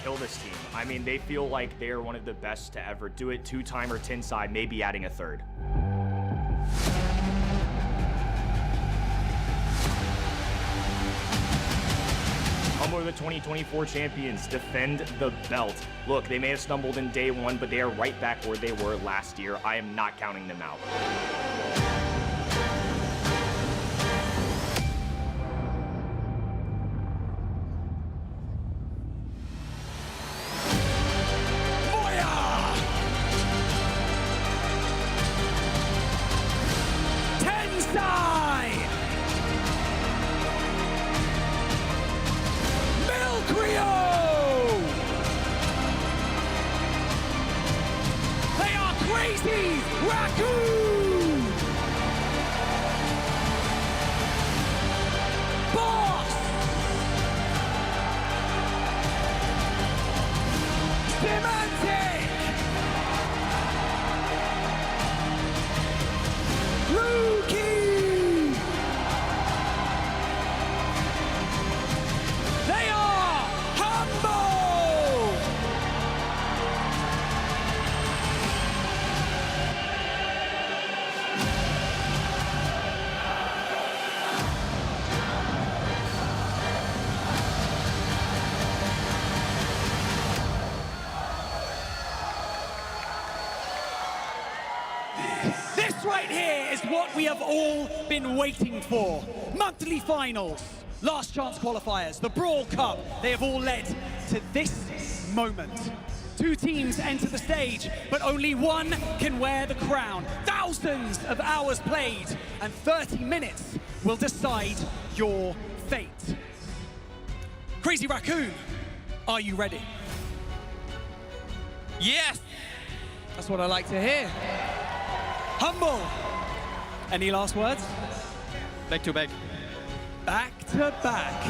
kill this team. I mean, they feel like they're one of the best to ever do it. Two-timer, tin side, maybe adding a third. Humble are the 2024 champions, defend the belt. Look, they may have stumbled in day one, but they are right back where they were last year. I am not counting them out. Crazy Raccoon! Boss! Semantic! Rookie! They are Humble! This right here is what we have all been waiting for. Monthly finals, last chance qualifiers, the Brawl Cup, they have all led to this moment. Two teams enter the stage, but only one can wear the crown. Thousands of hours played, and 30 minutes will decide your fate. Crazy Raccoon, are you ready? Yes! That's what I like to hear. Humble, any last words? Back to back. Back to back.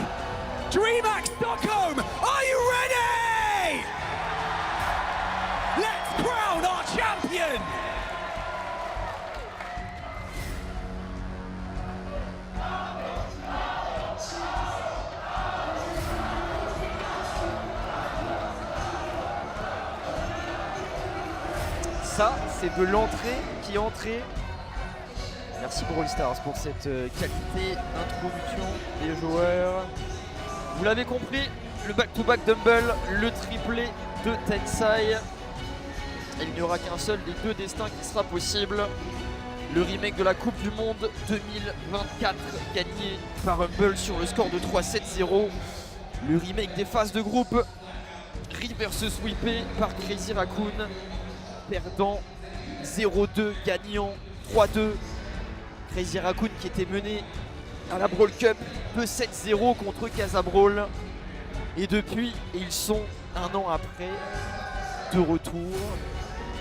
DreamHack Stockholm, are you ready? Let's crown our champion! Ça, c'est de l'entrée qui est entrée. Merci Brawl Stars pour cette qualité d'introduction des joueurs. Vous l'avez compris, le back-to-back Dumble, le triplé de Tensai. Il n'y aura qu'un seul des deux destins qui sera possible. Le remake de la Coupe du Monde 2024 gagné par Humble sur le score de 3-7-0. Le remake des phases de groupe reverse sweepé par Crazy Raccoon. Perdant 0-2, gagnant 3-2. Crazy Raccoon qui était mené à la Brawl Cup de 7-0 contre Casabrawl. Et depuis, ils sont un an après de retour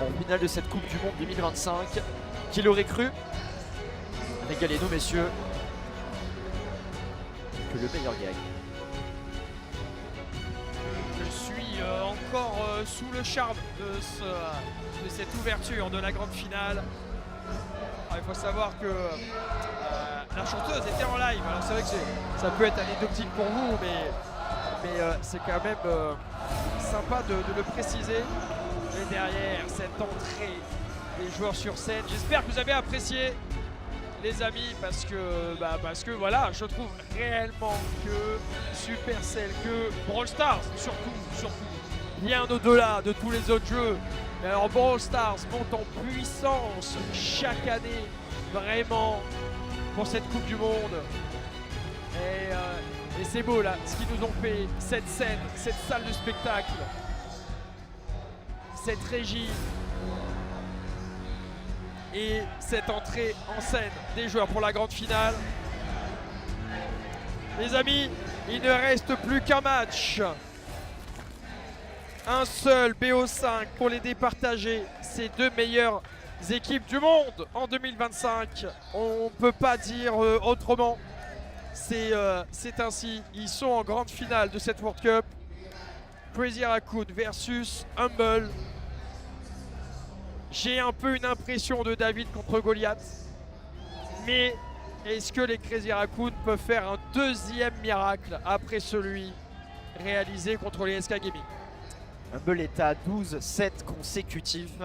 en finale de cette Coupe du Monde 2025. Qui l'aurait cru? Régalez-nous messieurs. Que le meilleur gagne. Je suis encore sous le charme de cette ouverture de la grande finale. Il faut savoir que la chanteuse était en live. Alors c'est vrai que ça peut être anecdotique pour vous, mais c'est quand même sympa de le préciser. Et derrière cette entrée des joueurs sur scène, j'espère que vous avez apprécié les amis, parce que voilà, je trouve réellement que Supercell, que Brawl Stars surtout, bien au-delà de tous les autres jeux. Alors Brawl Stars monte en puissance chaque année, vraiment, pour cette Coupe du Monde. Et c'est beau là, ce qu'ils nous ont fait, cette scène, cette salle de spectacle, cette régie et cette entrée en scène des joueurs pour la grande finale. Les amis, il ne reste plus qu'un match. Un seul BO5 pour les départager ces deux meilleures équipes du monde en 2025. On ne peut pas dire autrement. C'est ainsi. Ils sont en grande finale de cette World Cup. Crazy Raccoon versus Humble. J'ai un peu une impression de David contre Goliath. Mais est-ce que les Crazy Raccoon peuvent faire un deuxième miracle après celui réalisé contre les SK Gaming? Humble est à 12-7 consécutifs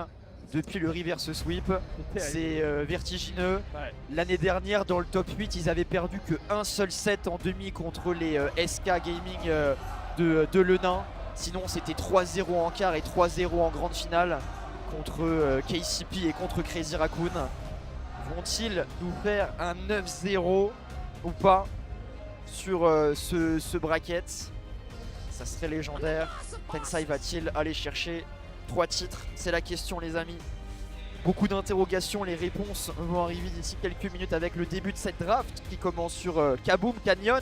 depuis le reverse sweep. C'est vertigineux. Ouais. L'année dernière, dans le top 8, ils avaient perdu que un seul set en demi contre les SK Gaming de Le Nain. Sinon, c'était 3-0 en quart et 3-0 en grande finale contre KCP et contre Crazy Raccoon. Vont-ils nous faire un 9-0 ou pas sur ce bracket? Ça serait légendaire. Tensai va-t-il aller chercher 3 titres? C'est la question, les amis. Beaucoup d'interrogations, les réponses vont arriver d'ici quelques minutes avec le début de cette draft qui commence sur Kaboom Canyon,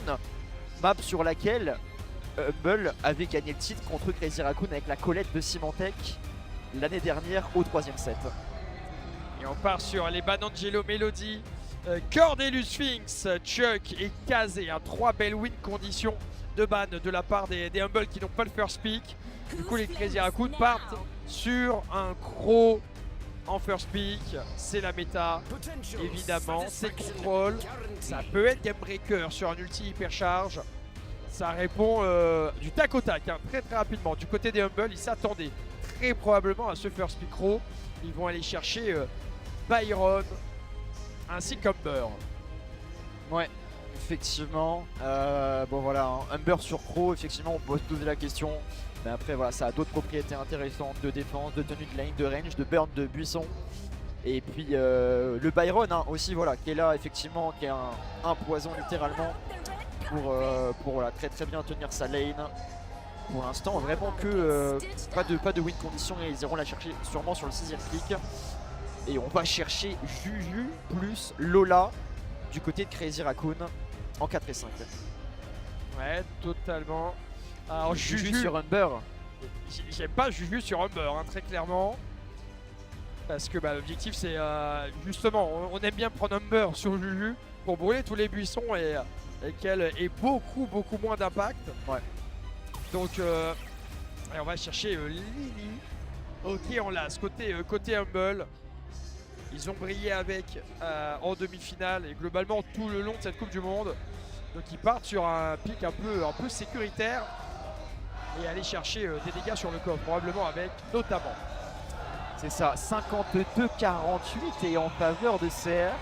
map sur laquelle Humble avait gagné le titre contre Crazy Raccoon avec la Colette de Symantec l'année dernière au 3e set. Et on part sur les Banangelo Melody, Cordelius Sphinx, Chuck et Kazé. 3 belles win conditions de ban de la part des Humble qui n'ont pas le first pick. Du coup, les Crazy Raccoon partent sur un Crow en first pick. C'est la méta, évidemment. C'est contrôle. Ça peut être game breaker sur un ulti hypercharge. Ça répond du tac au tac, très très rapidement. Du côté des Humble, ils s'attendaient très probablement à ce first pick Crow. Ils vont aller chercher Byron ainsi qu'Humber. Ouais, effectivement. Bon voilà, hein. Humber sur Crow, effectivement, on peut se poser la question. Mais après, voilà, ça a d'autres propriétés intéressantes de défense, de tenue de lane, de range, de burn, de buisson. Et puis le Byron hein, aussi, voilà, qui est là, effectivement, qui est un poison littéralement pour voilà, très très bien tenir sa lane. Pour l'instant, vraiment que pas de win condition et ils iront la chercher sûrement sur le 6e clic. Et on va chercher Juju plus Lola du côté de Crazy Raccoon en 4 et 5. Ouais, totalement. Alors Juju sur Humber. J'aime pas Juju sur Humber, très clairement. Parce que l'objectif c'est justement, on aime bien prendre Humber sur Juju pour brûler tous les buissons et qu'elle ait beaucoup moins d'impact. Ouais. Donc on va chercher Lily. Ok, on l'a, côté Humble. Ils ont brillé avec en demi-finale et globalement tout le long de cette Coupe du Monde. Donc ils partent sur un pick un peu sécuritaire et aller chercher des dégâts sur le coffre, probablement avec notamment. C'est ça, 52-48 et en faveur de CR.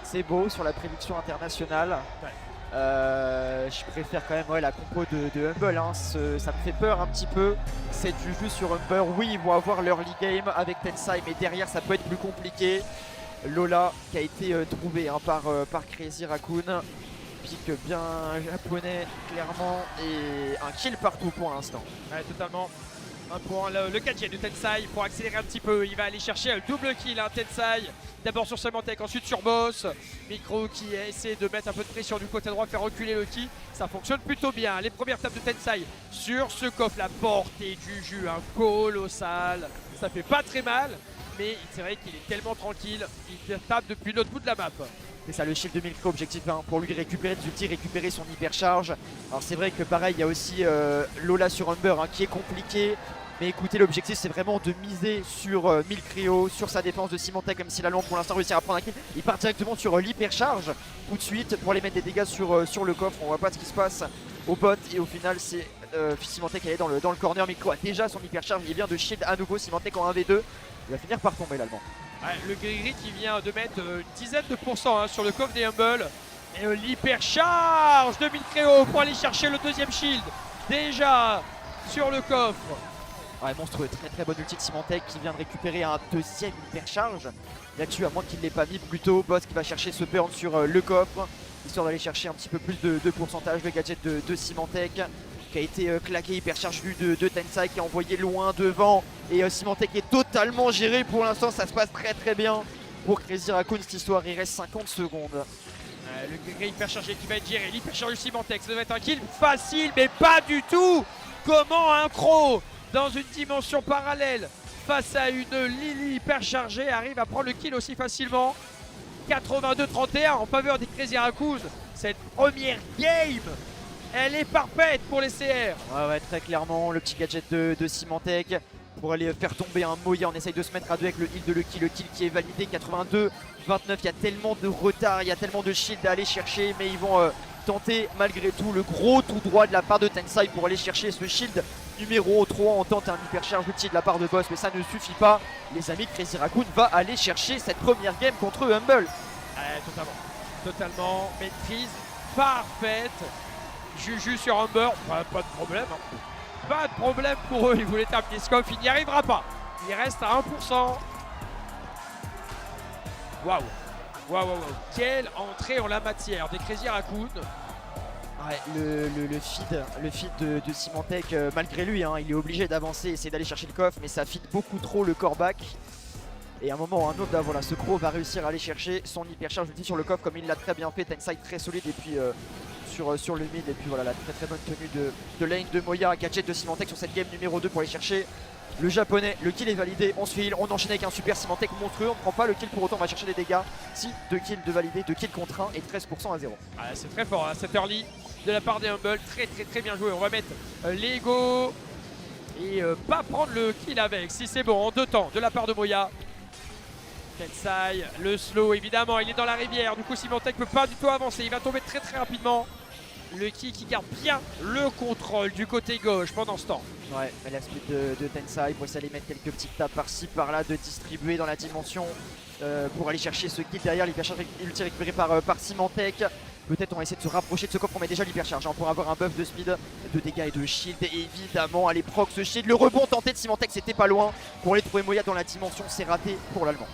C'est beau sur la prédiction internationale. Ouais. Je préfère quand même la compo de Humble, hein. Ça me fait peur un petit peu. C'est Juju sur Humber. Oui, ils vont avoir leur league game avec Tensai, mais derrière ça peut être plus compliqué. Lola qui a été trouvé par Crazy Raccoon. Pick bien japonais clairement et un kill partout pour l'instant. Ouais, totalement. Un point, le gadget de Tensai pour accélérer un petit peu. Il va aller chercher un double kill, Tensai. D'abord sur Symantec, ensuite sur Boss. Micro qui essaie de mettre un peu de pression du côté droit, faire reculer Loki. Ça fonctionne plutôt bien. Les premières tapes de Tensai sur ce coffre, la portée du jus, colossal. Ça fait pas très mal, mais c'est vrai qu'il est tellement tranquille. Il tape depuis l'autre bout de la map. C'est ça le shield de Micro, objectif pour lui récupérer des ultis, récupérer son hypercharge. Alors c'est vrai que pareil, il y a aussi Lola sur Humber qui est compliqué. Mais écoutez, l'objectif c'est vraiment de miser sur Milcreo, sur sa défense de Symantec, comme si la lampe pour l'instant réussira à prendre un kill. Il part directement sur l'hypercharge tout de suite pour aller mettre des dégâts sur le coffre. On voit pas ce qui se passe au bot et au final c'est Symantec qui est dans le corner. Micro a déjà son hypercharge, il vient de shield à nouveau. Symantec en 1v2, il va finir par tomber l'allemand. Ouais, le gris-gris qui vient de mettre une dizaine de pourcents sur le coffre des Humble. Et l'hypercharge de Milcreo pour aller chercher le deuxième shield. Déjà sur le coffre. Ouais, monstrueux, très très bonne ulti de Symantec qui vient de récupérer un deuxième hypercharge. Là-dessus, à moins qu'il ne l'ait pas mis plus tôt, Boss qui va chercher ce burn sur le coffre, histoire d'aller chercher un petit peu plus de pourcentage. Le gadget de Symantec qui a été claqué, hypercharge vue de Tensai qui est envoyé loin devant. Et Symantec est totalement géré pour l'instant, ça se passe très très bien pour Crazy Raccoon cette histoire. Il reste 50 secondes. Le gris hyperchargé qui va être géré, l'hypercharge de Symantec, ça devait être un kill facile, mais pas du tout. Comment un Crow dans une dimension parallèle face à une Lily hyperchargée arrive à prendre le kill aussi facilement? 82-31 en faveur des Crazy Raccoon. Cette première game, elle est parfaite pour les CR. Ouais, très clairement, le petit gadget de Symantec pour aller faire tomber un Moya. On essaye de se mettre à deux avec le heal de Lucky, le kill qui est validé. 82-29, il y a tellement de retard, il y a tellement de shield à aller chercher, mais ils vont tenter malgré tout le gros tout droit de la part de Tensai pour aller chercher ce shield numéro 3, on tente un hypercharge ulti de la part de Boss, mais ça ne suffit pas. Les amis, Crazy Raccoon va aller chercher cette première game contre Humble. Totalement. Totalement. Maîtrise parfaite. Juju sur Humber, pas de problème. Hein. Pas de problème pour eux. Ils voulaient terminer ce coffre, il n'y arrivera pas. Il reste à 1%. Waouh. Waouh. Quelle entrée en la matière des Crazy Raccoon. Ouais, le feed de Symantec, malgré lui, hein, il est obligé d'avancer, essayer d'aller chercher le coffre, mais ça feed beaucoup trop le core back. Et à un moment ou à un autre, là, voilà, ce Crow va réussir à aller chercher son hypercharge ulti sur le coffre comme il l'a très bien fait. Tensai très solide et puis sur le mid, et puis voilà la très bonne tenue de lane de Moya. Gadget de Symantec sur cette game numéro 2 pour aller chercher le japonais. Le kill est validé, on se fait heal, on enchaîne avec un super Symantec monstrueux. On ne prend pas le kill pour autant, on va chercher des dégâts. Si, 2 kills de validé, 2 kills contre 1 et 13% à 0. C'est très fort, hein, cette early de la part des Humble, très bien joué. On va mettre l'ego et pas prendre le kill avec, si c'est bon, en 2 temps de la part de Moya. Tensai, le slow évidemment, il est dans la rivière, du coup Symantec peut pas du tout avancer, il va tomber très rapidement. Le qui garde bien le contrôle du côté gauche pendant ce temps. Ouais, mais la speed de Tensai pour essayer d'aller mettre quelques petites tapes par-ci par-là, de distribuer dans la dimension pour aller chercher ce kill derrière. L'hypercharge ulti récupéré par Symantec. Peut-être on va essayer de se rapprocher de ce coffre, on met déjà l'hypercharge hein, pour avoir un buff de speed, de dégâts et de shield. Et évidemment, allez proc ce shield, le rebond tenté de Symantec, c'était pas loin. Pour aller trouver Moya dans la dimension, c'est raté pour l'Allemand.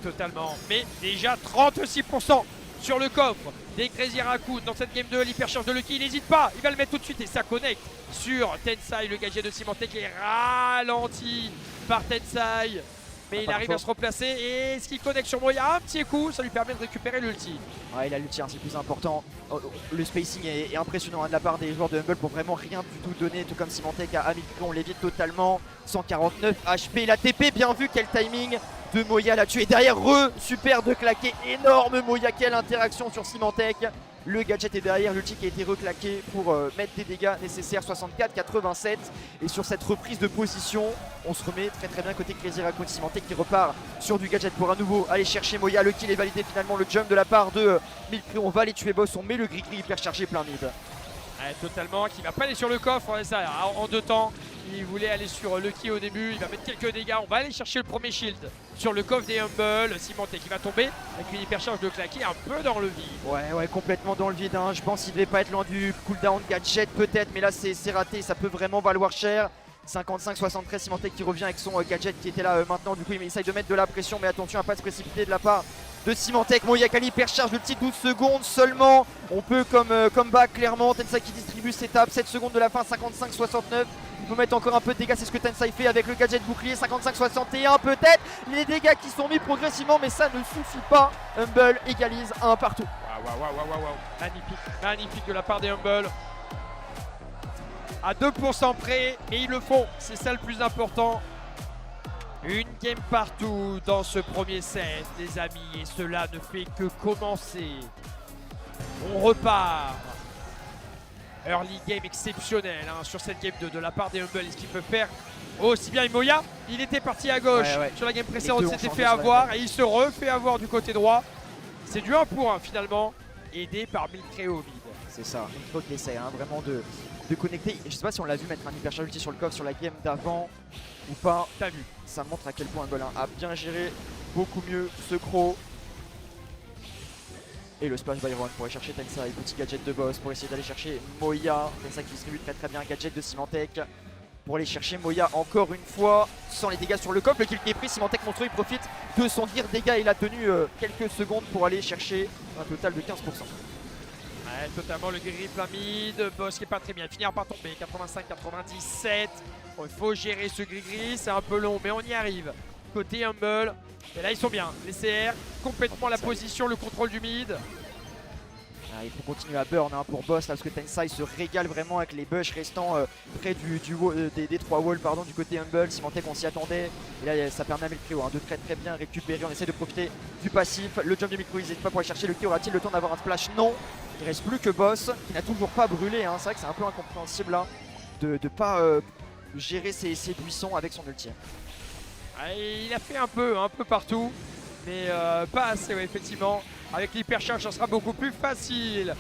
Totalement, mais déjà 36% sur le coffre des Crazy Raccoon dans cette game 2. L'hypercharge de Lucky, il n'hésite pas, il va le mettre tout de suite et ça connecte sur Tensai. Le gadget de Symantec est ralenti par Tensai, mais il arrive à se replacer et ce qu'il connecte sur Moya, un petit coup, ça lui permet de récupérer l'ulti. Ouais, il a l'ulti, hein, c'est le plus important. Le spacing est impressionnant hein, de la part des joueurs de Humble pour vraiment rien du tout donner, tout comme Symantec à Mikron, on l'évite totalement. 149 HP, la TP, bien vu, quel timing de Moya là tué derrière, super de claquer, énorme Moya, quelle interaction sur Symantec. Le gadget est derrière, l'ulti qui a été reclaqué pour mettre des dégâts nécessaires, 64-87. Et sur cette reprise de position, on se remet très bien côté Crazy Raccoon. Symantec qui repart sur du gadget pour à nouveau aller chercher Moya. Le kill est validé finalement, le jump de la part de Milkry. On va aller tuer boss, on met le gris-gris hyper chargé plein mid. Totalement, qui va pas aller sur le coffre, ça en 2 temps. Il voulait aller sur Lucky au début, il va mettre quelques dégâts. On va aller chercher le premier shield sur le coffre des Humble. Symantec qui va tomber avec une hypercharge de claquer un peu dans le vide. Ouais, complètement dans le vide. Hein. Je pense qu'il devait pas être loin du cooldown gadget peut-être, mais là c'est raté, ça peut vraiment valoir cher. 55-73, Symantec qui revient avec son gadget qui était là maintenant. Du coup, il essaye de mettre de la pression, mais attention à pas se précipiter de la part de Symantec. Moya qui hypercharge le petit 12 secondes seulement. On peut comme back clairement. Tensai qui distribue ses tapes. 7 secondes de la fin, 55-69. Il peut mettre encore un peu de dégâts, c'est ce que Tensai fait avec le gadget bouclier. 55-61 peut-être. Les dégâts qui sont mis progressivement, mais ça ne suffit pas. Humble égalise un partout. Waouh. Magnifique de la part des Humble. À 2% près, et ils le font, c'est ça le plus important. Une game partout dans ce premier set, les amis, et cela ne fait que commencer. On repart. Early game exceptionnel hein, sur cette game 2 de la part des Humble. Est-ce qu'il peut faire aussi bien Moya? Il était parti à gauche sur la game précédente, il s'était fait avoir et il se refait avoir du côté droit. C'est du 1 pour 1 finalement, aidé par Milkry au mid. C'est ça, il faut qu'il essaie hein, vraiment de connecter. Je sais pas si on l'a vu mettre un hypercharge ulti sur le coffre sur la game d'avant ou pas. T'as vu? Ça montre à quel point Humble a bien géré beaucoup mieux ce Crow. Et le splash Byron pour aller chercher Tensai, petit gadget de boss pour essayer d'aller chercher Moya. Tensai qui distribue très bien un gadget de Symantec pour aller chercher Moya encore une fois sans les dégâts sur le coffre. Le kill qui est pris, Symantec monstrueux, il profite de son gear dégâts. Il a tenu quelques secondes pour aller chercher un total de 15%. Totalement le gris plein mid, boss qui est pas très bien, finir par tomber, 85-97. Bon, il faut gérer ce gris-gris, c'est un peu long mais on y arrive. Côté Humble, et là ils sont bien, les CR, complètement la position, le contrôle du mid. Il faut continuer à burn hein, pour boss là, parce que Tensai se régale vraiment avec les bush restants près des 3 walls du côté Humble. Symantec on s'y attendait et là ça permet à Milkry hein, de très bien récupérer. On essaie de profiter du passif, le jump de Milkry, il n'hésite pas pour aller chercher le kill. Aura-t-il le temps d'avoir un splash? Non, il reste plus que boss qui n'a toujours pas brûlé hein. C'est vrai que c'est un peu incompréhensible là de pas gérer ses buissons avec son ulti. Il a fait un peu partout, mais pas assez effectivement. Avec l'hypercharge, ça sera beaucoup plus facile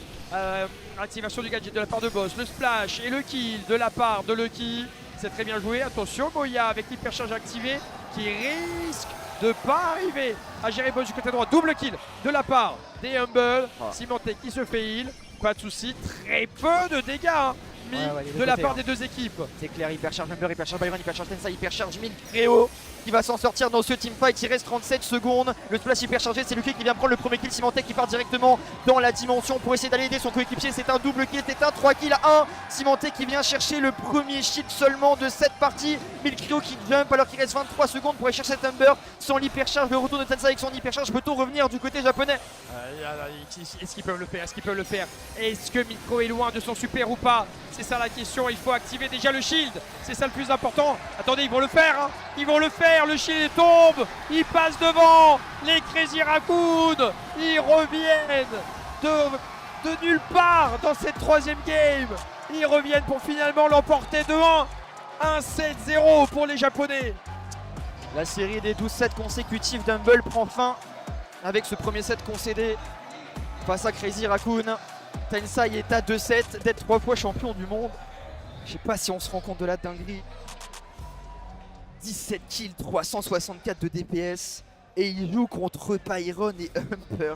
Activation du gadget de la part de Boss, le splash et le kill de la part de Lucky. C'est très bien joué. Attention, Moya avec l'hypercharge activée qui risque de pas arriver à gérer Boss du côté droit. Double kill de la part des Humble. Symantec qui se fait heal. Pas de soucis, très peu de dégâts hein, mis de la part des deux équipes. C'est clair, hypercharge Humber, hypercharge Byron, hypercharge Tensa, hypercharge Milcreo qui va s'en sortir dans ce teamfight. Il reste 37 secondes. Le splash hyperchargé, c'est Lucky qui vient prendre le premier kill. Symantec qui part directement dans la dimension pour essayer d'aller aider son coéquipier. C'est un double kill, c'est un 3 kills à 1. Symantec qui vient chercher le premier shield seulement de cette partie. Milcreo qui jump alors qu'il reste 23 secondes pour aller chercher cet Humber sans l'hypercharge. Le retour de Tensa avec son hypercharge. Peut-on revenir du côté japonais? Est-ce qu'ils peuvent le faire? Est-ce qu'ils peuvent le faire? Est-ce que Milcreo est loin de son super ou pas? C'est ça la question. Il faut activer déjà le shield. C'est ça le plus important. Attendez, ils vont le faire. Hein. Ils vont le faire. Le shield tombe. Ils passent devant. Les Crazy Raccoon. Ils reviennent de nulle part dans cette troisième game. Ils reviennent pour finalement l'emporter 2-1. 1-7-0 pour les Japonais. La série des 12 sets consécutifs d'Humble prend fin avec ce premier set concédé face à Crazy Raccoon. Tensai est à 2-7 d'être 3 fois champion du monde. Je sais pas si on se rend compte de la dinguerie. 17 kills, 364 de DPS. Et il joue contre Byron et Humber.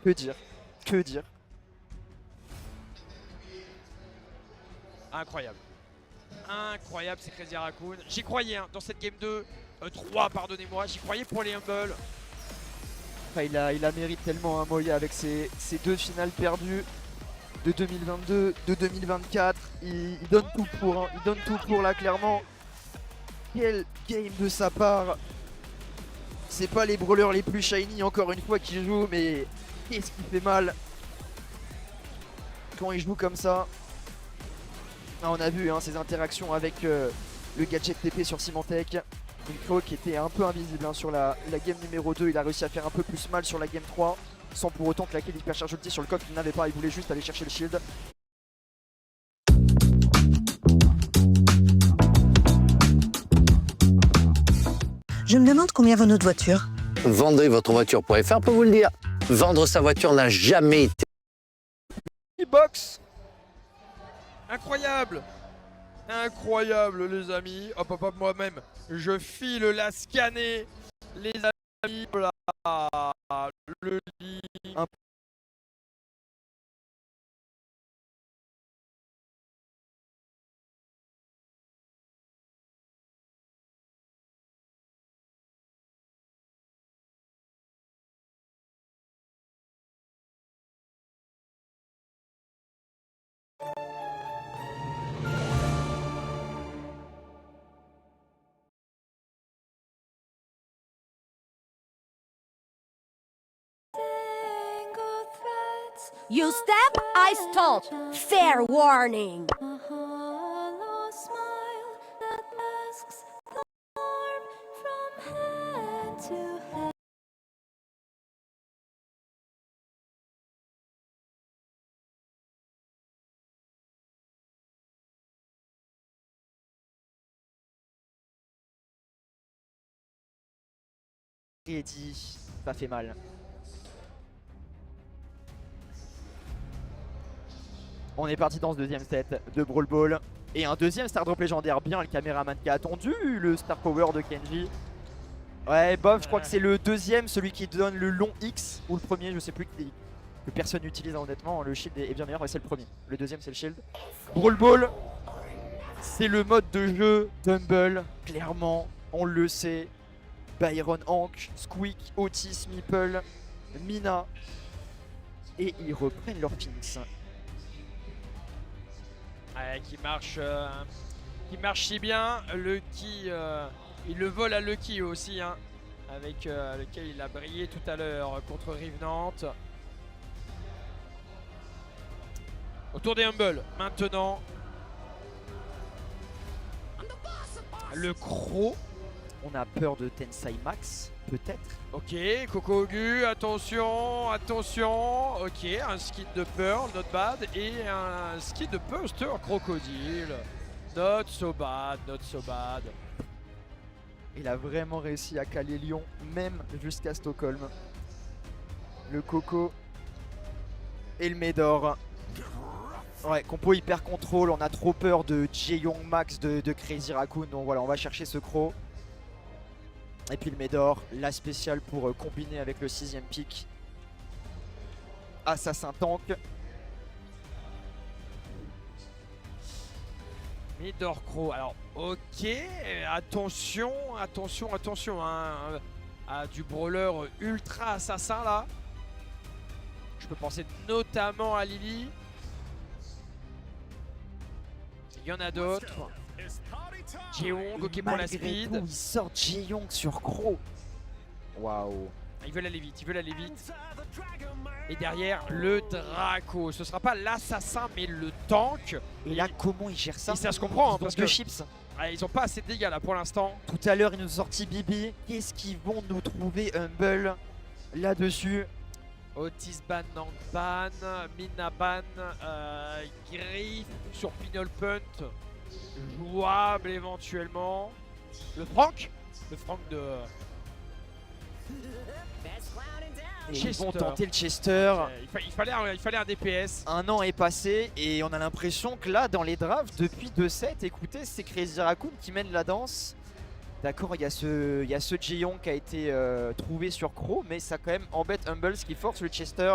Que dire? Que dire? Incroyable. Incroyable, c'est Crazy Raccoon. J'y croyais hein, dans cette game 2. 3, pardonnez-moi. J'y croyais pour les Humble. Enfin, il a mérite tellement un Moya avec ses deux finales perdues de 2022, de 2024. Il donne tout pour, hein. Il donne tout pour là clairement. Quel game de sa part. C'est pas les brawlers les plus shiny encore une fois qui jouent, mais qu'est-ce qui fait mal quand il joue comme ça. Ah, on a vu hein, ses interactions avec le gadget TP sur Symantec. Milcreo qui était un peu invisible hein, sur la game numéro 2, il a réussi à faire un peu plus mal sur la game 3 sans pour autant claquer l'hypercharge ulti sur le coffre qu'il n'avait pas, il voulait juste aller chercher le shield. Je me demande combien vaut notre voiture. Vendez votre voiture.fr pour vous le dire. Vendre sa voiture n'a jamais été... Box. Incroyable. Incroyable les amis. Hop hop hop, moi-même je file la scanner. Les amis, voilà. Le lit. You step, I stop. Fair warning. Dit, ça fait mal. On est parti dans ce deuxième set de Brawl Ball. Et un deuxième Star Drop légendaire. Bien le caméraman qui a attendu le Star Power de Kenji. Ouais, bof, je crois que c'est le deuxième, celui qui donne le long X. Ou le premier, je sais plus, que personne n'utilise honnêtement. Le shield est bien meilleur, ouais, c'est le premier. Le deuxième, c'est le shield. Brawl Ball, c'est le mode de jeu d'Humble. Clairement, on le sait. Byron, Hank, Squeak, Otis, Meeple, Mina. Et ils reprennent leur Phoenix. Ouais, qui marche si bien. Lucky, il le vole à Lucky aussi, hein, avec lequel il a brillé tout à l'heure contre Rive Nantes. Autour des Humble, maintenant. Le Croc. On a peur de Tensai Max, peut-être. Ok, Coco Gu, attention, attention. Ok, un skin de Pearl, not bad. Et un skin de Buster Crocodile. Not so bad, not so bad. Il a vraiment réussi à caler Lyon, même jusqu'à Stockholm. Le Coco et le Médor. Ouais, compo hyper contrôle, on a trop peur de Jae-Young Max de Crazy Raccoon, donc voilà, on va chercher ce croc. Et puis le Médor, la spéciale pour combiner avec le 6ème pick. Assassin Tank. Médor Crow, alors ok, attention, hein, à du brawler ultra assassin là. Je peux penser notamment à Lily. Il y en a d'autres. Jae-Young, ok pour la speed. Tout, il sort Jae-Young sur Crow. Waouh. Ils veulent aller vite, Et derrière, le Draco. Ce sera pas l'assassin, mais le tank. Et là, comment il gère ça? Et ça se comprend, hein, parce que chips. Ils ont pas assez de dégâts là pour l'instant. Tout à l'heure, ils nous ont sorti Bibi. Qu'est-ce qu'ils vont nous trouver Humble là-dessus? Otis ban, Nang ban, Mina ban, Griff sur Pinol Punt. Jouable éventuellement. Le Frank de... Et ils vont Chester. tenter le Chester. Il fallait un DPS. Un an est passé et on a l'impression que là, dans les drafts, depuis 2-7, écoutez, c'est Crazy Raccoon qui mène la danse. D'accord, il y a ce Jae-Young qui a été trouvé sur Crow, mais ça quand même embête Humble, ce qui force le Chester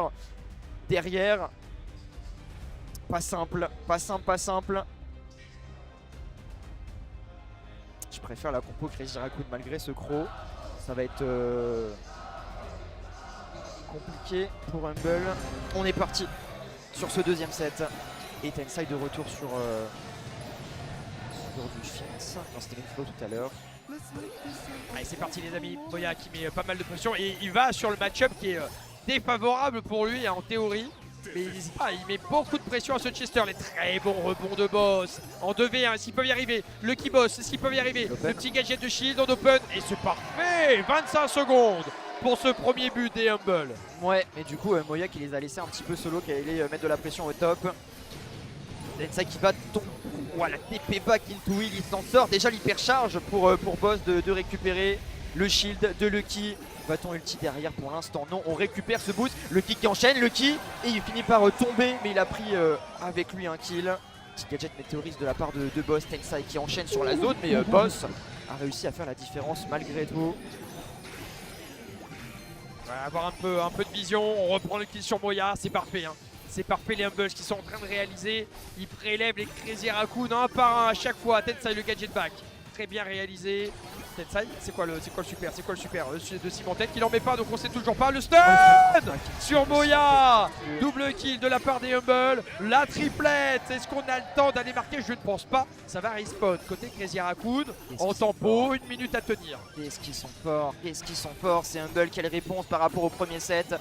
derrière. Pas simple, pas simple. Je préfère la compo Crazy Raccoon malgré ce Crow. Ça va être compliqué pour Humble. On est parti sur ce deuxième set. Et Tensai de retour sur du Fiennes. Non, c'était une flow tout à l'heure. Allez, c'est parti les amis. Moya qui met pas mal de pression et il va sur le match-up qui est défavorable pour lui en théorie. Mais il n'hésite pas, il met beaucoup de pression à ce Chester. Les très bons rebonds de boss en 2v1, s'ils peuvent y arriver. Le key boss, s'ils peuvent y arriver. Le petit gadget de shield en open et c'est parfait. 25 secondes pour ce premier but des Humble. Ouais, mais du coup, Moya qui les a laissés un petit peu solo, qui allait mettre de la pression au top. Tensai qui va tomber. Voilà, TP back into heal, il s'en sort. Déjà l'hypercharge pour boss de récupérer le shield de Lucky. Va-t-on ulti derrière pour l'instant? Non, on récupère ce boost. Lucky qui enchaîne, Lucky, et il finit par tomber, mais il a pris avec lui un kill. Petit gadget météoriste de la part de Boss. Tensai qui enchaîne sur la zone, mais Boss a réussi à faire la différence malgré tout. On va avoir un peu de vision. On reprend le kill sur Moya, c'est parfait. Hein. C'est parfait les Humbles qui sont en train de réaliser. Ils prélèvent les Crazy Raccoon un par un à chaque fois. Tensai le gadget back. Très bien réalisé. Tensai, c'est quoi le super? C'est quoi le super de Symantec qui n'en met pas, donc on sait toujours pas. Le stun sur Moya. Double kill de la part des Humble. La triplette. Est-ce qu'on a le temps d'aller marquer? Je ne pense pas. Ça va respawn côté Crazy Raccoon. En tempo, 1 minute à tenir. Qu'est-ce qu'ils sont forts, c'est Humble. Quelle réponse par rapport au premier set.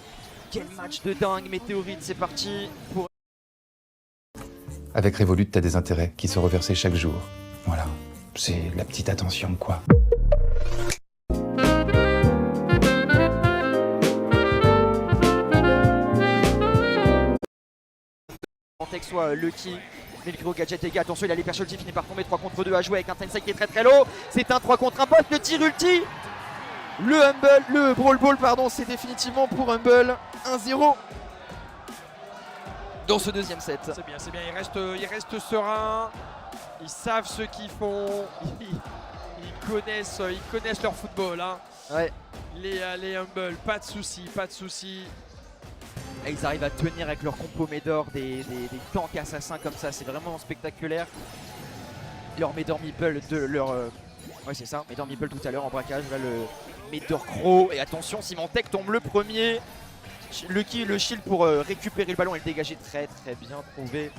Quel match de dingue. Météorite, c'est parti pour... Avec Revolut, t'as des intérêts qui sont reversés chaque jour. Voilà, c'est la petite attention, quoi. Tech soit Lucky, mais le gros gadget les gars, attention il a l'hyper ulti, finit par tomber 3 contre 2 à jouer avec un Tensai qui est très low. C'est un 3 contre 1 boss, le tir ulti. Le Brawl Ball pardon, c'est définitivement pour Humble. 1-0 dans ce deuxième set. C'est bien, il reste serein. Ils savent ce qu'ils font. Ils connaissent leur football. Hein. Ouais. Les Humble, pas de soucis. Et ils arrivent à tenir avec leur compo Médor des tanks assassins comme ça, c'est vraiment spectaculaire. Leur Médor Meeple de leur... ouais c'est ça, Médor Meeple tout à l'heure en braquage, là le Médor Crow. Et attention, Symantec tombe le premier. Lucky le shield pour récupérer le ballon et le dégager, très bien trouvé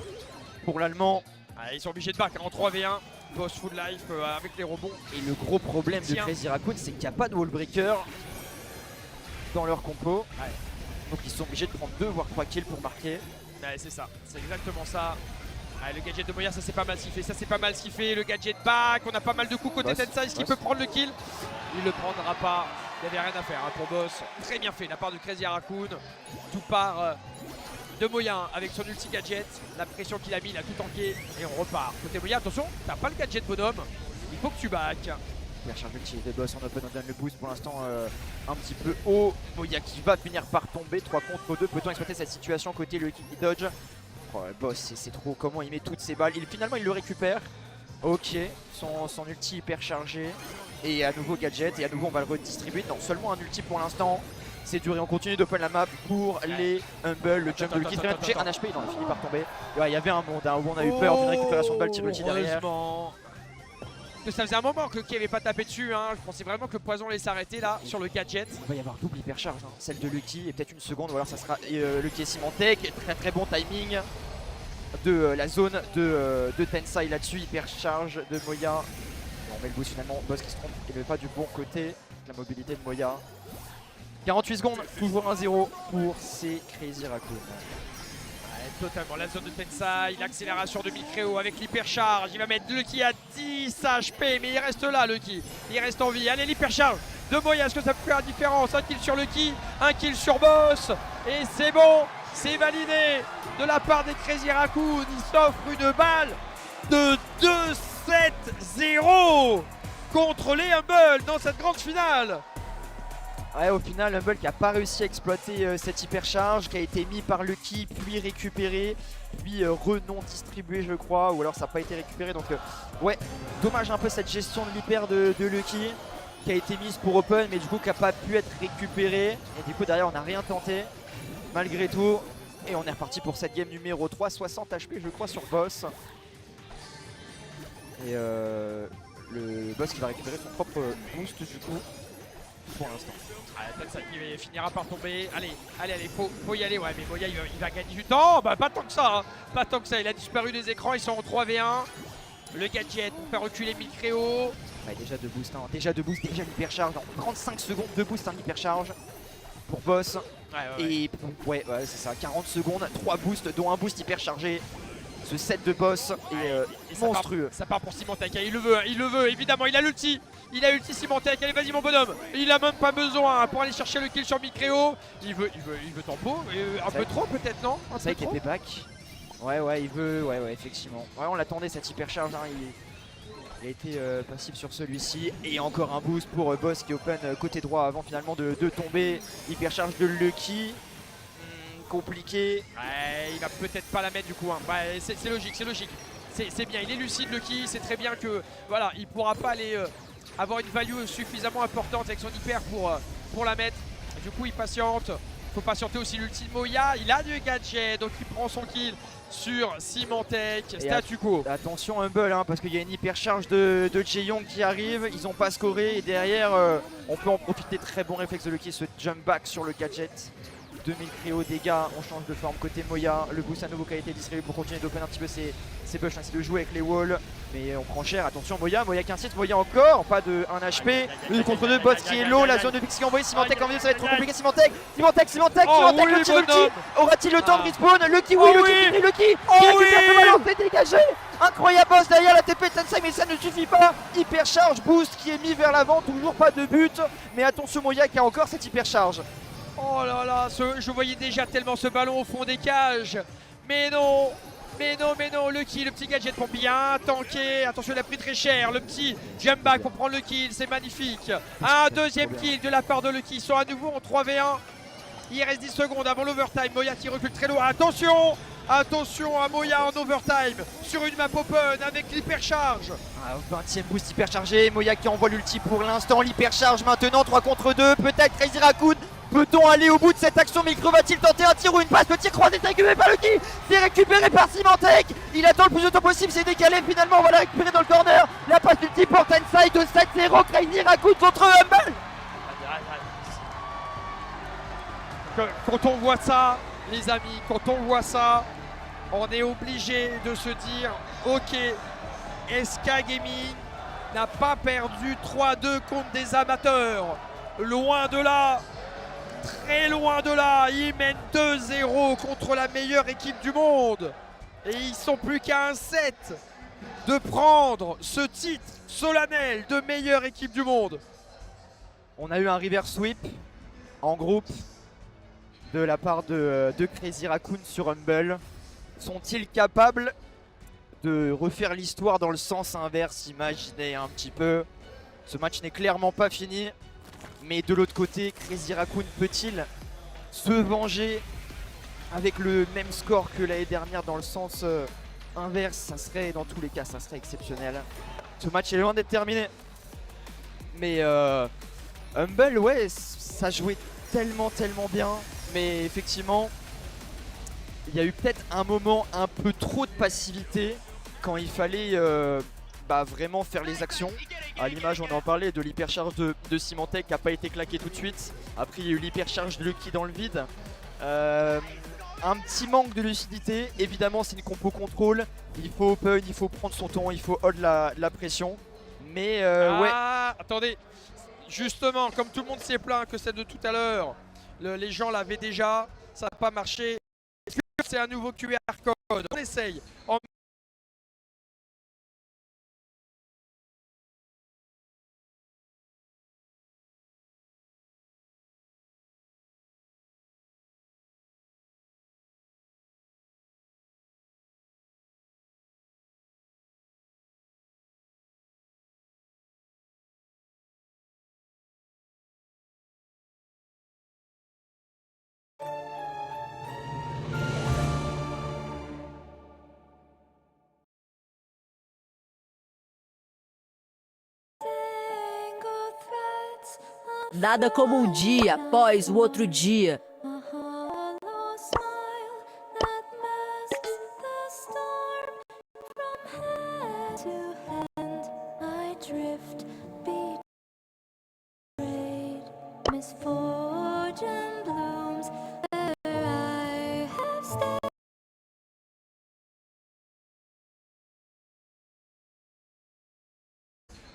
pour l'Allemand. Ah, ils sont obligés de back en 3v1, boss full life avec les rebonds. Et le gros problème de Crazy Raccoon, c'est qu'il n'y a pas de wallbreaker dans leur compo. Ouais. Donc ils sont obligés de prendre 2 voire 3 kills pour marquer. Ouais, c'est ça, c'est exactement ça. Ah, le gadget de Moya, ça c'est pas mal ce qu'il fait, le gadget back, on a pas mal de coups côté Tensai, est-ce qu'il peut prendre le kill? Il le prendra pas, il n'y avait rien à faire hein, pour Boss. Très bien fait de la part de Crazy Raccoon, tout part de Moya avec son ulti gadget, la pression qu'il a mis, il a tout tanké et on repart. Côté Moya, attention, t'as pas le gadget bonhomme, il faut que tu back. Hyper charge ulti de boss en open, on donne le boost pour l'instant un petit peu haut. Moya qui va finir par tomber, 3 contre 2. Peut-on exploiter cette situation côté le kick dodge? Oh, le boss, c'est trop comment il met toutes ses balles. Finalement, il le récupère. Ok, son ulti hyper chargé. Et à nouveau gadget, et à nouveau on va le redistribuer. Non, seulement un ulti pour l'instant. C'est dur et on continue d'open la map pour les Humble. Le jump de Lucky très bien touché, un HP, il en a fini par tomber. Ouais, il y avait un monde où on a eu peur d'une récupération de balle, tire ulti derrière. Que ça faisait un moment que Lucky n'avait pas tapé dessus, hein. Je pensais vraiment que le poison allait s'arrêter là sur le gadget. Il va y avoir double hyper charge, hein. Celle de Lucky et peut-être une seconde, ou alors ça sera Lucky et Symantec. Très bon timing de la zone de Tensai là-dessus, hyper charge de Moya. On met le boost finalement, boss qui se trompe, il ne met pas du bon côté. La mobilité de Moya. 48 secondes, toujours 1-0 pour ces Crazy Raccoon. Ouais, totalement, la zone de Tensai, l'accélération de Micreo avec l'hypercharge. Il va mettre Lucky à 10 HP, mais il reste là Lucky. Il reste en vie. Allez, l'hypercharge de Moya, est-ce que ça peut faire la différence? Un kill sur Lucky, un kill sur Boss. Et c'est bon, c'est validé de la part des Crazy Raccoon. Il s'offre une balle de 2-7-0 contre les Humble dans cette grande finale. Ouais, au final, Humble qui n'a pas réussi à exploiter cette hypercharge, qui a été mis par Lucky, puis récupéré, puis non distribué, je crois, ou alors ça n'a pas été récupéré. Donc, ouais, dommage un peu cette gestion de l'hyper de Lucky, qui a été mise pour open, mais du coup qui n'a pas pu être récupérée. Et du coup, derrière, on n'a rien tenté, malgré tout. Et on est reparti pour cette game numéro 3, 60 HP, je crois, sur Boss. Et le Boss qui va récupérer son propre boost, du coup, pour l'instant. Tensai qui finira par tomber. Allez, faut y aller. Ouais, mais Moya il va gagner du temps. Bah, pas tant que ça, hein. Pas tant que ça. Il a disparu des écrans. Ils sont en 3v1. Le gadget pour faire reculer Micreo. Ouais, déjà de boost, déjà l'hypercharge. Dans 35 secondes de boost, un hypercharge pour Boss. Et ouais, c'est ça. 40 secondes, 3 boosts, dont un boost hyper chargé. Ce set de Boss est monstrueux. Ça part pour Symantec. Il le veut, évidemment. Il a l'ulti. Il a ulti Symantec. Allez, vas-y, mon bonhomme. Il a même pas besoin pour aller chercher le kill sur Micreo. Il veut tempo. Un peu trop, peut-être, non? Ça qui est payback. Ouais, il veut. Ouais, effectivement. Ouais, on l'attendait cette hypercharge. Hein. Il a été passif sur celui-ci. Et encore un boost pour Boss qui open côté droit avant finalement de tomber. Hypercharge de Lucky. Compliqué. Ouais, il va peut-être pas la mettre du coup. Hein. Bah, c'est logique. C'est bien. Il est lucide, Lucky. C'est très bien que voilà, il pourra pas aller avoir une value suffisamment importante avec son hyper pour la mettre. Du coup, il patiente. Faut patienter aussi l'ulti de Moya. Il a du gadget, donc il prend son kill sur Symantec. Statu quo. Attention Humble, hein, parce qu'il y a une hypercharge de Jaeyong qui arrive. Ils n'ont pas scoré et derrière, on peut en profiter. Très bon réflexe de Lucky, ce jump back sur le gadget. 2000 créo dégâts, on change de forme côté Moya. Le boost à nouveau qui a été distribué pour continuer d'open un petit peu ses push, hein, c'est de jouer avec les walls. Mais on prend cher, attention Moya qui insiste, Moya encore, pas de 1 HP. 2 contre 2, Boss qui est low, la zone de Pix qui est envoyée, Symantec en milieu, ça va être trop compliqué. Symantec, le tir ulti. Aura-t-il le temps de respawn? Lucky, Lucky qui récupère ce ballon, c'est dégagé. Incroyable Boss derrière la TP de Tensai, mais ça ne suffit pas. Hypercharge, boost qui est mis vers l'avant, toujours pas de but. Mais attention Moya qui a encore cette hypercharge. Oh là là, je voyais déjà tellement ce ballon au fond des cages. Mais non, Lucky, le petit gadget pour bien tanker. Attention, il a pris très cher. Le petit jump back pour prendre le kill, c'est magnifique. Un deuxième kill de la part de Lucky. Ils sont à nouveau en 3v1. Il reste 10 secondes avant l'overtime. Moya qui recule très loin. Attention à Moya en overtime sur une map open avec l'hypercharge. 20e boost hyperchargé. Moya qui envoie l'ulti pour l'instant. L'hypercharge maintenant, 3 contre 2. Peut-être Crazy Raccoon. Peut-on aller au bout de cette action? Micro va-t-il tenter un tir ou une passe? Le tir croisé est récupéré par Lucky. C'est récupéré par Symantec. Il attend le plus de temps possible, c'est décalé. Finalement, on va la récupérer dans le corner. La passe ulti pour Tensai de 7-0. Crazy Raccoon contre Humble. Quand on voit ça, les amis, on est obligé de se dire ok, SK Gaming n'a pas perdu 3-2 contre des amateurs. Loin de là. Très loin de là, ils mènent 2-0 contre la meilleure équipe du monde. Et ils sont plus qu'à un set de prendre ce titre solennel de meilleure équipe du monde. On a eu un reverse sweep en groupe de la part de Crazy Raccoon sur Humble. Sont-ils capables de refaire l'histoire dans le sens inverse? Imaginez un petit peu. Ce match n'est clairement pas fini. Mais de l'autre côté, Crazy Raccoon peut-il se venger avec le même score que l'année dernière dans le sens inverse? Ça serait, dans tous les cas, ça serait exceptionnel. Ce match est loin d'être terminé. Mais Humble, ouais, ça jouait tellement bien. Mais effectivement, il y a eu peut-être un moment un peu trop de passivité quand il fallait vraiment faire les actions. À l'image, on en parlait de l'hypercharge de Symantec qui n'a pas été claqué tout de suite. Après, il y a eu l'hypercharge de Lucky dans le vide. Un petit manque de lucidité. Évidemment, c'est une compo contrôle. Il faut open, il faut prendre son temps, il faut hold la pression. Mais ouais. Attendez, justement, comme tout le monde s'est plaint que celle de tout à l'heure, les gens l'avaient déjà, ça n'a pas marché. Est-ce que c'est un nouveau QR code? On essaye. Nada como dia após o outro dia.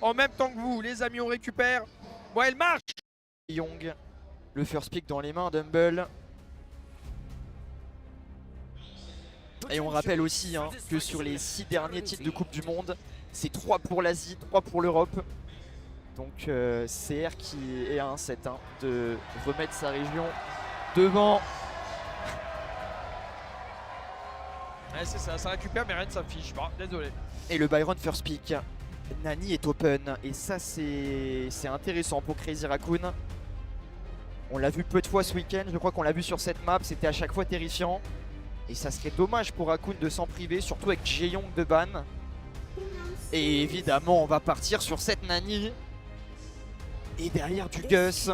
En même temps que vous, les amis, on récupère. Bon, elle marche. Young, le first pick dans les mains d'Humble. Et on rappelle aussi que sur les 6 derniers titres de Coupe du Monde, c'est 3 pour l'Asie, 3 pour l'Europe. Donc CR qui est à 1-7 de remettre sa région devant. Ouais, c'est ça, ça récupère mais rien ne s'affiche. Bon, désolé. Et le Byron first pick. Nani est open et ça c'est intéressant pour Crazy Raccoon. On l'a vu peu de fois ce week-end, je crois qu'on l'a vu sur cette map, c'était à chaque fois terrifiant. Et ça serait dommage pour Raccoon de s'en priver, surtout avec Jaeyoung de ban. Et évidemment on va partir sur cette Nani. Et derrière du Gus.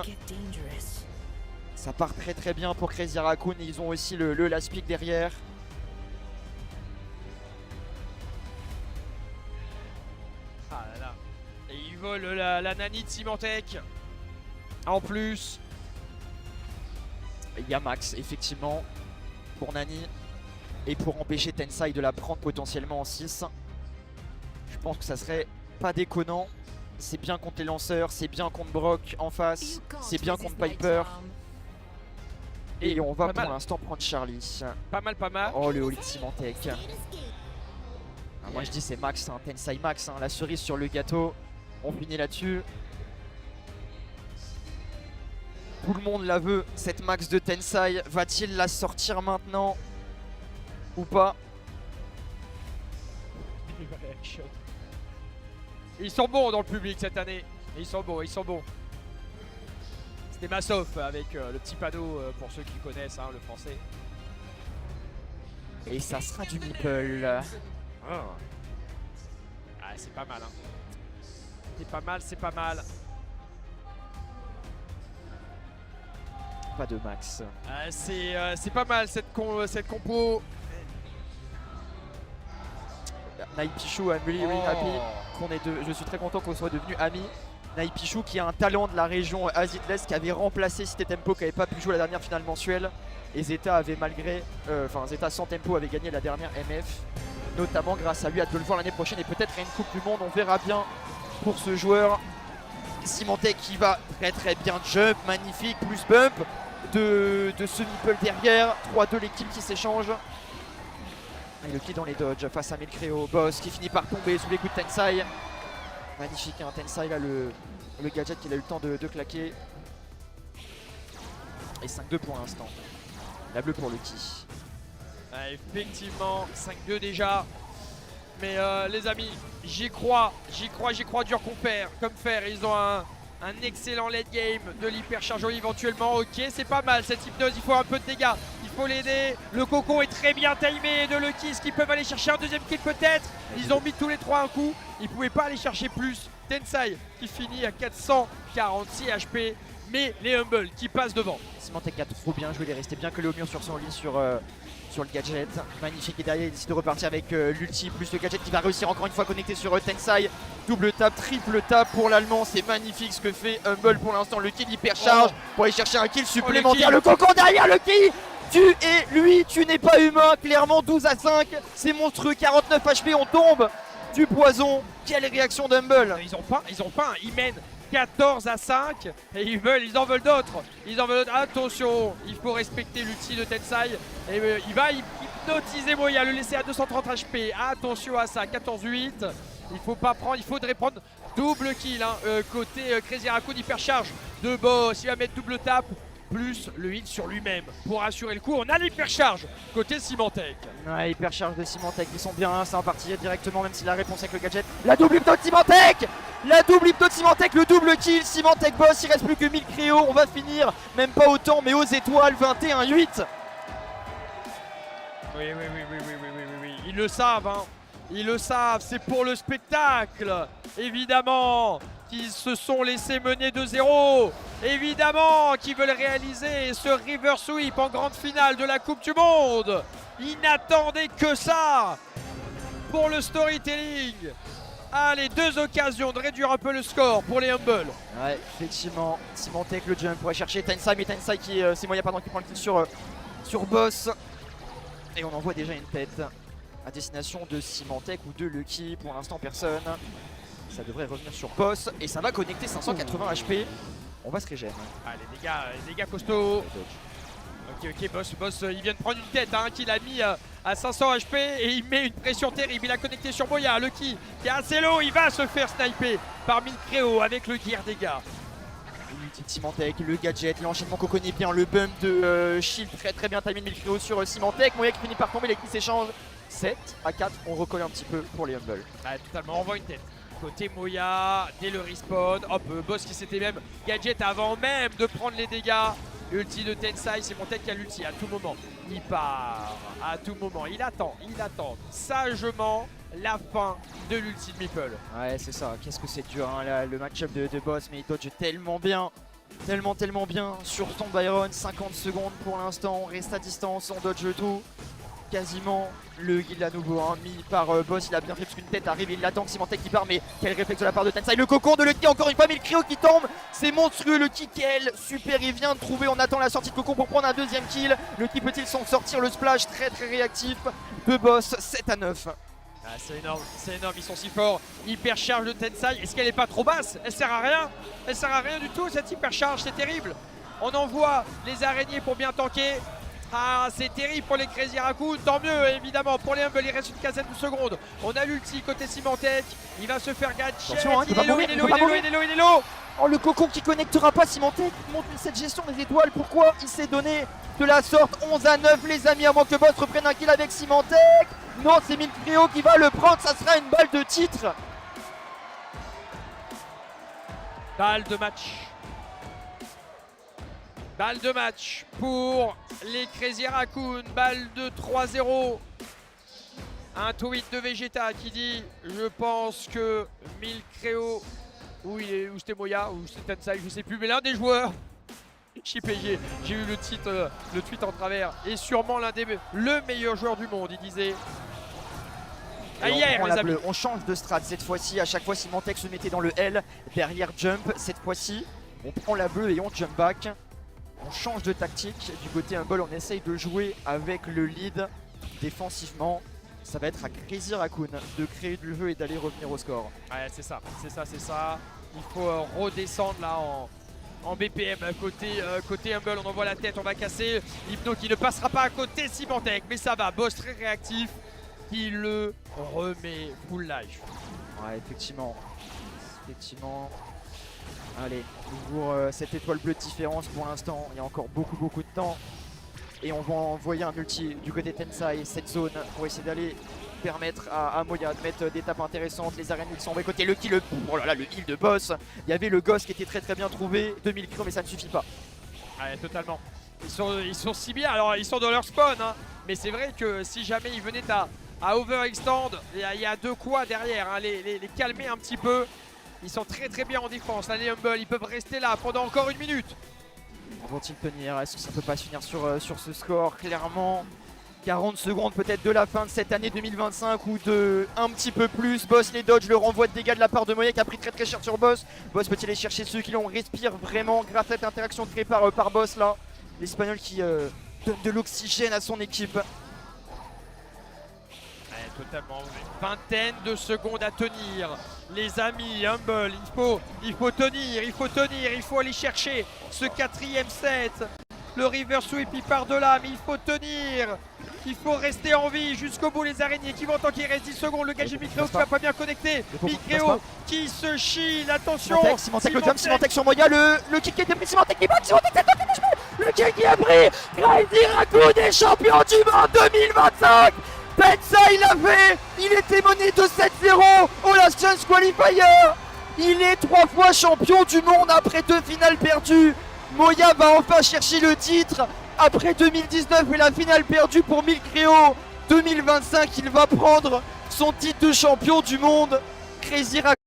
Ça part très bien pour Crazy Raccoon, ils ont aussi le last pick derrière. Ah là là. Et ils volent la Nani de Symantec. En plus. Il y a Max effectivement pour Nani. Et pour empêcher Tensai de la prendre potentiellement en 6. Je pense que ça serait pas déconnant. C'est bien contre les lanceurs, c'est bien contre Brock en face, c'est bien contre Piper. Et on va pour l'instant prendre Charlie. Pas mal. Oh le Holy de Symantec. Moi je dis c'est Max, Tensai Max, la cerise sur le gâteau. On finit là-dessus. Tout le monde la veut, cette Max de Tensai. Va-t-il la sortir maintenant ou pas? Ils sont bons dans le public cette année. Ils sont bons. C'était Massov avec le petit panneau pour ceux qui connaissent le français. Et ça sera du meeple. Ah, c'est pas mal. C'est pas mal. Pas de Max. C'est pas mal cette compo. Naipichou, I'm really happy je suis très content qu'on soit devenu amis. Naipichou qui a un talent de la région Asie de l'Est, qui avait remplacé Cité Tempo, qui n'avait pas pu jouer la dernière finale mensuelle. Et Zeta avait Zeta sans Tempo avait gagné la dernière MF. Notamment grâce à lui, hâte de le voir l'année prochaine et peut-être à une Coupe du Monde, on verra bien pour ce joueur. Symantec qui va très bien jump, magnifique, plus bump de ce meeple derrière. 3-2 l'équipe qui s'échange. Et le kill dans les dodges face à Milcreo. Boss qui finit par tomber sous les coups de Tensai. Magnifique Tensai là, le gadget qu'il a eu le temps de claquer. Et 5-2 pour l'instant. La bleue pour Lucky. Effectivement, 5-2 déjà. Mais les amis, j'y crois dur comme fer. Ils ont un excellent late game de l'hypercharge éventuellement. Ok, c'est pas mal cette hypnose, il faut un peu de dégâts. Il faut l'aider. Le cocon est très bien timé de Lucky, ce qu'ils peuvent aller chercher un deuxième kill peut-être. Ils ont mis tous les trois un coup. Ils pouvaient pas aller chercher plus. Tensai qui finit à 446 HP. Mais les Humble qui passent devant. Symantec a trop bien joué, il est resté bien collé au mur sur son lit sur le gadget. Magnifique, et derrière il décide de repartir avec l'ulti plus le gadget qui va réussir encore une fois connecté sur Tensai. Double tap, triple tap pour l'allemand, c'est magnifique ce que fait Humble pour l'instant. Le kill hypercharge pour aller chercher un kill supplémentaire. Le cocon derrière le kill. Tu n'es pas humain, clairement 12 à 5, c'est monstrueux, 49 HP, on tombe du poison. Quelle réaction d'Humble. Ils ont faim, ils mènent 14 à 5 et ils en veulent d'autres. Attention, il faut respecter l'ulti de Tensai. Et il va hypnotiser Moya, le laisser à 230 HP. Attention à ça, 14-8. Il faudrait prendre double kill côté Crazy Raccoon, hypercharge de boss. Il va mettre double tap plus le hit sur lui-même pour assurer le coup. On a l'hypercharge côté Symantec. Ouais, hypercharge de Symantec, ils sont bien, ça en partie directement, même si la réponse avec le gadget. La double hypno de Symantec. La double hypno de Symantec, le double kill. Symantec boss, il reste plus que 1000 créos. On va finir, même pas autant, mais aux étoiles, 21-8. Oui. Ils le savent, Ils le savent, c'est pour le spectacle. Évidemment qu'ils se sont laissés mener 2-0. Évidemment qu'ils veulent réaliser ce river sweep en grande finale de la Coupe du Monde. Ils n'attendaient que ça pour le storytelling. Allez, 2 occasions de réduire un peu le score pour les Humble. Ouais, effectivement, Symantec le jump pour aller chercher Tensai, mais Tensai qui c'est moyen pardon qui prend le kill sur boss. Et on envoie déjà une tête à destination de Symantec ou de Lucky. Pour l'instant personne. Ça devrait revenir sur boss et ça va connecter 580 HP. On va se régénérer. Ah, les dégâts costauds. Ok, boss, il vient de prendre une tête qu'il a mis à 500 HP et il met une pression terrible. Il a connecté sur Moya, Lucky qui est assez low, il va se faire sniper par 1000 créos avec le gear dégâts. L'ulti de Symantec, le gadget, l'enchaînement qu'on connaît bien, le bump de shield très bien timé 1000 créos sur Symantec. Moya qui finit par tomber, les kills s'échangent. 7 à 4, on recolle un petit peu pour les Humble. Totalement, on envoie une tête. Côté Moya, dès le respawn, hop, boss qui s'était même gadget avant même de prendre les dégâts. L'ulti de Tensai, c'est mon tête qui a l'ulti à tout moment. Il part à tout moment, il attend sagement la fin de l'ulti de Meeple. Ouais, c'est ça, qu'est-ce que c'est dur là, le match-up de boss, mais il dodge tellement bien. Tellement bien sur son Byron. 50 secondes pour l'instant, on reste à distance, on dodge tout. Quasiment le guild à nouveau mis par boss, il a bien fait parce qu'une tête arrive, il l'attend, Symantec qui part, mais quel réflexe de la part de Tensai. Le cocon de Lucky, encore une fois, mais le cryo qui tombe, c'est monstrueux. Lucky, quel super, il vient de trouver, on attend la sortie de cocon pour prendre un deuxième kill. Lucky peut-il s'en sortir? Le splash très réactif de boss, 7 à 9. C'est énorme, ils sont si forts. Hypercharge de Tensai, est-ce qu'elle est pas trop basse? Elle sert à rien du tout cette hypercharge, c'est terrible. On envoie les araignées pour bien tanker. Ah, c'est terrible pour les Crazy Raccoon, tant mieux évidemment pour les Humble, il reste une quinzaine de secondes. On a l'ulti côté Symantec, il va se faire gadget. Attention, il est low. Oh, le cocon qui connectera pas, Symantec montre cette gestion des étoiles. Pourquoi il s'est donné de la sorte? 11 à 9 les amis, avant que boss reprenne un kill avec Symantec. Non, c'est 1000 créos qui va le prendre, ça sera une balle de titre. Balle de match pour les Crazy Raccoon, balle de 3-0. Un tweet de Vegeta qui dit je pense que 1000 créos, ou c'était Moya, ou c'était Tensai, je sais plus, mais l'un des joueurs, JPG, j'ai eu le tweet en travers, est sûrement le meilleur joueur du monde, il disait. Hier, les amis. On change de strat cette fois-ci, à chaque fois Symantec se mettait dans le L derrière jump. Cette fois-ci, on prend la bleue et on jump back. On change de tactique. Du côté Humble, on essaye de jouer avec le lead défensivement. Ça va être à Crazy Raccoon de créer du jeu et d'aller revenir au score. Ouais, c'est ça. Il faut redescendre là en BPM côté Humble. On envoie la tête, on va casser. Hypno qui ne passera pas à côté Symantec, mais ça va. Boss très réactif qui le remet full life. Ouais, effectivement. Allez, toujours cette étoile bleue de différence pour l'instant. Il y a encore beaucoup de temps. Et on va envoyer un ulti du côté Tensai, cette zone, pour essayer d'aller permettre à Moya de mettre des tapes intéressantes. Les araignées qui sont envoyées côté. Oh là là, le heal de boss. Il y avait le gosse qui était très bien trouvé. 2000 cryo, mais ça ne suffit pas. Ouais, totalement. Ils sont si bien, alors ils sont dans leur spawn, hein, mais c'est vrai que si jamais ils venaient à overextend, il y a de quoi derrière, hein, les calmer un petit peu. Ils sont très bien en défense. Là, les Humble, ils peuvent rester là pendant encore 1 minute. Vont-ils tenir? Est-ce que ça peut pas se finir sur ce score? Clairement, 40 secondes peut-être de la fin de cette année 2025 ou de un petit peu plus. Boss les dodge, le renvoi de dégâts de la part de Moya qui a pris très cher sur Boss. Boss peut-il aller chercher ceux qui l'ont? Respire vraiment grâce à cette interaction créée par Boss là. L'Espagnol qui donne de l'oxygène à son équipe. Ouais, totalement. Une vingtaine de secondes à tenir. Les amis, Humble, il faut tenir, il faut aller chercher ce 4e set. Le reverse sweep il part de là, mais il faut tenir. Il faut rester en vie jusqu'au bout. Les araignées qui vont tant qu'il reste 10 secondes. Le gage Micréo qui va pas bien connecté. Micréo qui se chine, attention. Symantec, le jump, Symantec sur Moya, le kick qui était pris, Symantec qui bat, Symantec cette fois le kick qui a pris. Crazy Raccoon est champion du monde 2025. Pensa il l'a fait. Il était mené de 7-0 au Last Chance Qualifier. Il est 3 fois champion du monde après 2 finales perdues. Moya va enfin chercher le titre après 2019 et la finale perdue pour Micréo. 2025, il va prendre son titre de champion du monde. Crazy Raccoon.